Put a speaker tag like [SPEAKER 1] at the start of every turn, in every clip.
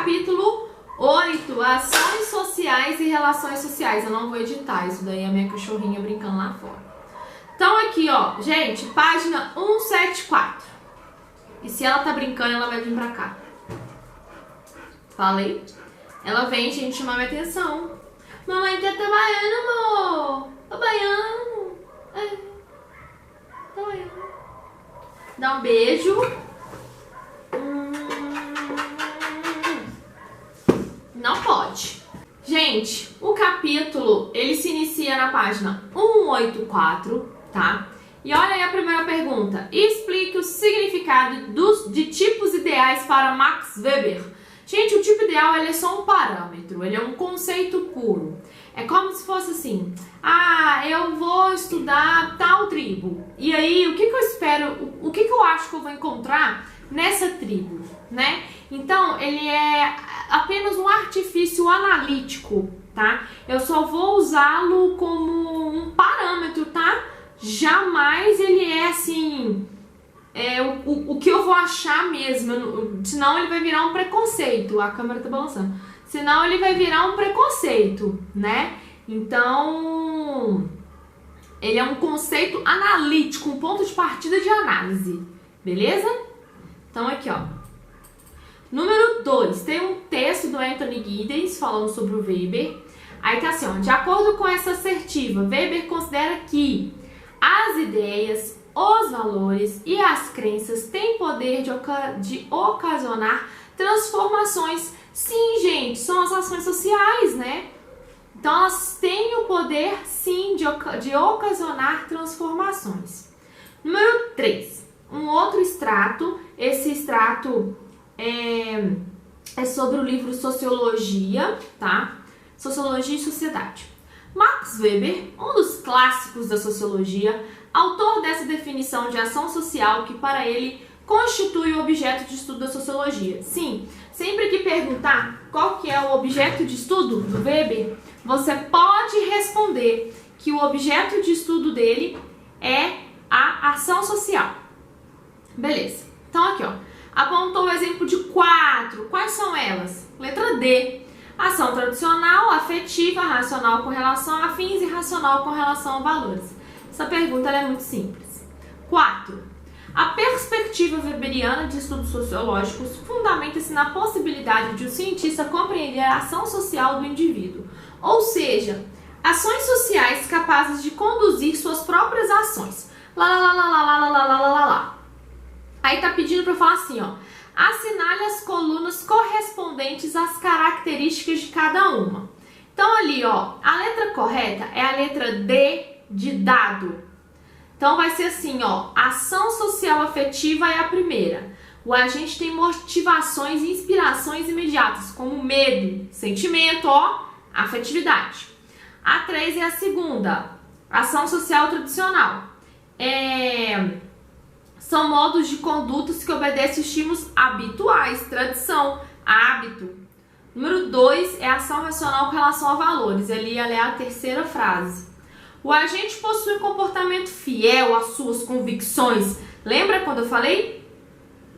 [SPEAKER 1] capítulo 8, ações sociais e relações sociais. Eu não vou editar, isso daí é a minha cachorrinha brincando lá fora. Então aqui, ó, gente, página 174. E se ela tá brincando, ela vai vir pra cá. Falei? Ela vem, gente, chamar minha atenção. Mamãe tá trabalhando, amor. Trabalhando. Trabalhando. Dá um beijo. Não pode. Gente, o capítulo, ele se inicia na página 184, tá? E olha aí a primeira pergunta. Explique o significado de tipos ideais para Max Weber. Gente, o tipo ideal, ele é só um parâmetro, ele é um conceito puro. É como se fosse assim, eu vou estudar tal tribo. E aí, o que eu espero, o que eu acho que eu vou encontrar nessa tribo, né? Então, ele é apenas um artifício analítico, tá? Eu só vou usá-lo como um parâmetro, tá? Jamais ele é assim, o que eu vou achar mesmo, senão ele vai virar um preconceito. A câmera tá balançando. Senão ele vai virar um preconceito, né? Então, ele é um conceito analítico, um ponto de partida de análise, beleza? Então aqui, ó. Número 2, tem um texto do Anthony Giddens falando sobre o Weber. Aí tá assim, ó, de acordo com essa assertiva, Weber considera que as ideias, os valores e as crenças têm poder de ocasionar transformações. Sim, gente, são as ações sociais, né? Então elas têm o poder, sim, de ocasionar transformações. Número 3, um outro extrato. Esse extrato é sobre o livro Sociologia, tá? Sociologia e Sociedade. Max Weber, um dos clássicos da sociologia, autor dessa definição de ação social que para ele constitui o objeto de estudo da sociologia. Sim, sempre que perguntar qual que é o objeto de estudo do Weber, você pode responder que o objeto de estudo dele é a ação social. Beleza. Então aqui, ó, apontou o exemplo de 4. Quais são elas? Letra D. Ação tradicional, afetiva, racional com relação a fins e racional com relação a valores. Essa pergunta ela é muito simples. 4. A perspectiva weberiana de estudos sociológicos fundamenta-se na possibilidade de o cientista compreender a ação social do indivíduo, ou seja, ações sociais capazes de conduzir suas próprias ações. Aí tá pedindo para eu falar assim, ó. Assinale as colunas correspondentes às características de cada uma. Então ali, ó, a letra correta é a letra D de dado. Então vai ser assim, ó, ação social afetiva é a primeira. O agente tem motivações e inspirações imediatas, como medo, sentimento, ó, afetividade. A 3 é a segunda, ação social tradicional. São modos de condutas que obedecem estímulos habituais, tradição, hábito. Número 2 é ação racional com relação a valores. Ali ela é a terceira frase. O agente possui um comportamento fiel às suas convicções. Lembra quando eu falei?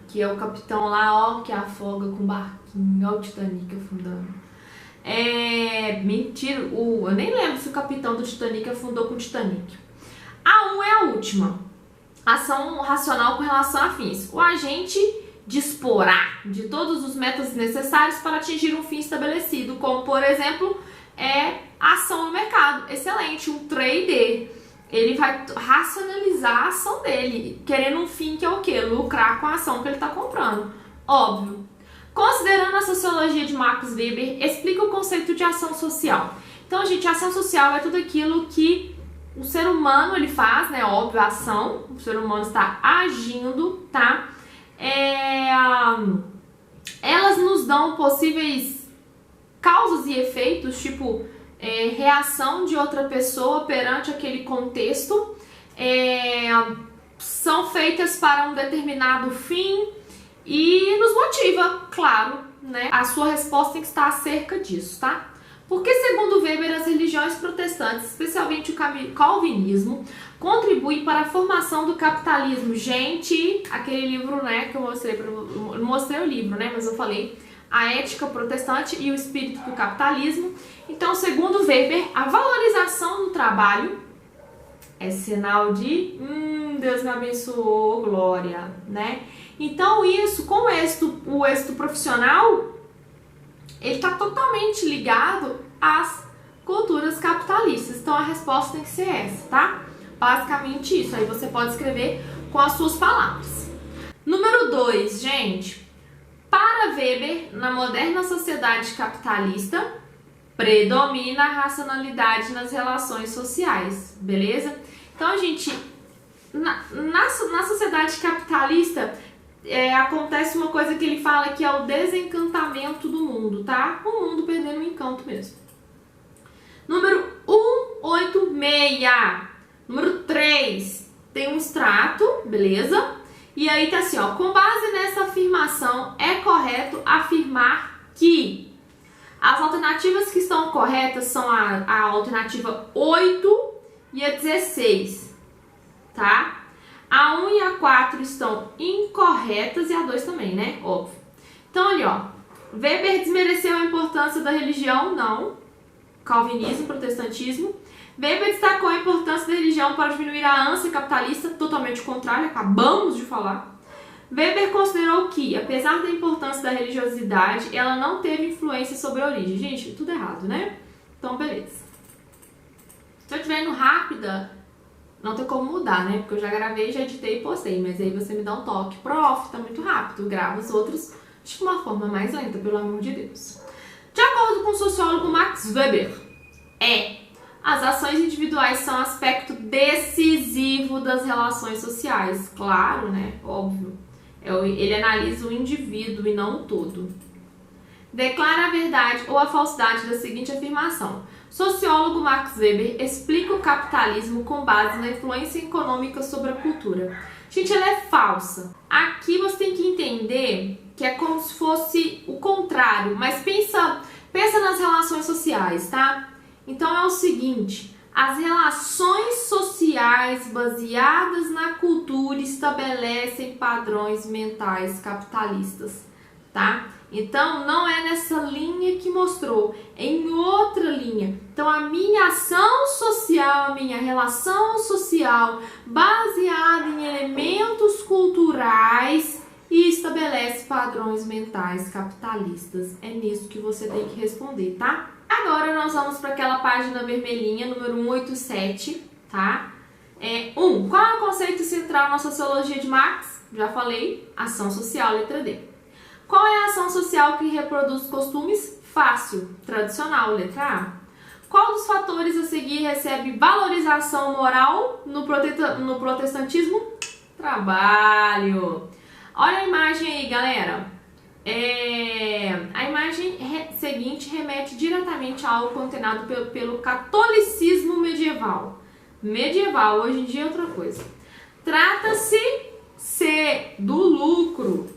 [SPEAKER 1] Que é o capitão lá, ó, que afoga com o barquinho. Ó o Titanic afundando. Mentira, eu nem lembro se o capitão do Titanic afundou com o Titanic. A 1 é a última. Ação racional com relação a fins. O agente disporá de todos os métodos necessários para atingir um fim estabelecido, como, por exemplo, ação no mercado. Excelente, um trader. Ele vai racionalizar a ação dele, querendo um fim que é o quê? Lucrar com a ação que ele está comprando. Óbvio. Considerando a sociologia de Max Weber, explica o conceito de ação social. Então, gente, a ação social é tudo aquilo que o ser humano ele faz, né? Óbvio, a ação. O ser humano está agindo, tá? Elas nos dão possíveis causas e efeitos, tipo reação de outra pessoa perante aquele contexto. São feitas para um determinado fim e nos motiva, claro, né? A sua resposta tem que estar acerca disso, tá? Porque, segundo Weber, as religiões protestantes, especialmente o calvinismo, contribuem para a formação do capitalismo. Gente, aquele livro, né, que eu mostrei, não mostrei o livro, né, mas eu falei, a ética protestante e o espírito do capitalismo. Então, segundo Weber, a valorização do trabalho é sinal de Deus me abençoou, glória, né? Então, isso, com o êxito profissional, ele está totalmente ligado às culturas capitalistas. Então, a resposta tem que ser essa, tá? Basicamente isso. Aí você pode escrever com as suas palavras. Número 2, gente. Para Weber, na moderna sociedade capitalista, predomina a racionalidade nas relações sociais, beleza? Então, gente, na sociedade capitalista, acontece uma coisa que ele fala que é o desencantamento do mundo, tá? O mundo perdendo o encanto mesmo. Número 186. Número 3, tem um extrato, beleza? E aí tá assim, ó, com base nessa afirmação, é correto afirmar que as alternativas que estão corretas são a alternativa 8 e a 16, tá? A 1 e a 4 estão incorretas e a 2 também, né? Óbvio. Então, ali, ó, Weber desmereceu a importância da religião? Não. Calvinismo, protestantismo. Weber destacou a importância da religião para diminuir a ânsia capitalista, totalmente o contrário, acabamos de falar. Weber considerou que, apesar da importância da religiosidade, ela não teve influência sobre a origem. Gente, tudo errado, né? Então, beleza. Se eu estiver indo rápida, não tem como mudar, né? Porque eu já gravei, já editei e postei, mas aí você me dá um toque. Prof, tá muito rápido, grava os outros de uma forma mais lenta, pelo amor de Deus. De acordo com o sociólogo Max Weber, as ações individuais são aspecto decisivo das relações sociais. Claro, né? Óbvio. Ele analisa o indivíduo e não o todo. Declara a verdade ou a falsidade da seguinte afirmação. Sociólogo Max Weber explica o capitalismo com base na influência econômica sobre a cultura. Gente, ela é falsa. Aqui você tem que entender que é como se fosse o contrário, mas pensa nas relações sociais, tá? Então é o seguinte, as relações sociais baseadas na cultura estabelecem padrões mentais capitalistas, tá? Então não é nessa linha que mostrou, é em outra linha. Então a minha ação social, a minha relação social baseada em elementos culturais e estabelece padrões mentais capitalistas. É nisso que você tem que responder, tá? Agora nós vamos para aquela página vermelhinha, número 187, tá? Qual é o conceito central na sociologia de Marx? Já falei, ação social, letra D. Qual é a ação social que reproduz costumes? Fácil, tradicional, letra A. Qual dos fatores a seguir recebe valorização moral no protestantismo? Trabalho. Olha a imagem aí, galera. A imagem seguinte remete diretamente a algo condenado pelo catolicismo medieval. Medieval, hoje em dia é outra coisa. Trata-se do lucro.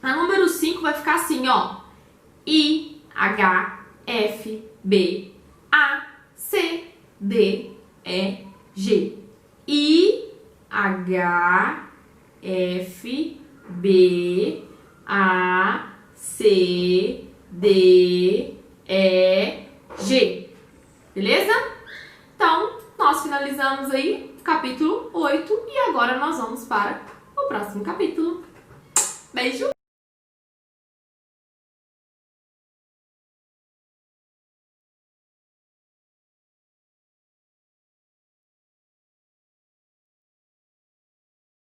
[SPEAKER 1] A número 5 vai ficar assim, ó. I, H, F, B, A, C, D, E, G. I, H, F, B, A, C, D, E, G. Beleza? Então, nós finalizamos aí o capítulo 8 e agora nós vamos para o próximo capítulo. Beijo!